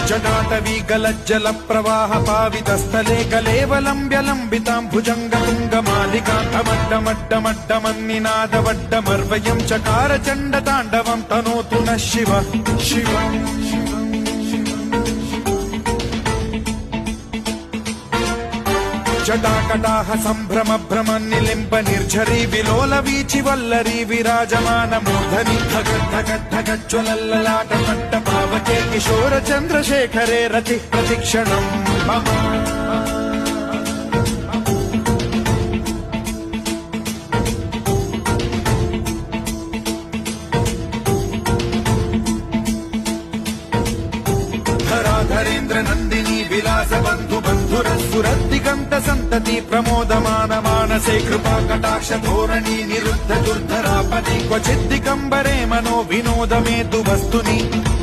जटाटवी गलज्जल प्रवाह पावितस्थले कलेवलम्ब्य लम्बितां भुजङ्गतुङ्गमालिकान्तमड्डमड्डमड्डमन्निनादवड्डमर्वयं चकार चण्डताण्डवं तनोतु नः शिव शिव जटाकटाह सम्भ्रम भ्रम निलिम्ब निर्झरी विलोल वीचि वल्लरी विराजमान मूर्धनि धगद्धगद्धगज्ज्वलल्ललाट पट्ट पावके किशोर चन्द्रशेखरे रति प्रतिक्षणम् मम धराधरेन्द्र नन्दिनी विलास बन्धु बन्धुरस्फुरद्दिगन्त सन्तति प्रमोदमान मानसे कृपा कटाक्ष धोरणी निरुद्ध दुर्धरापति क्वचिद्दिगम्बरे मनो विनोद मे तु वस्तुनि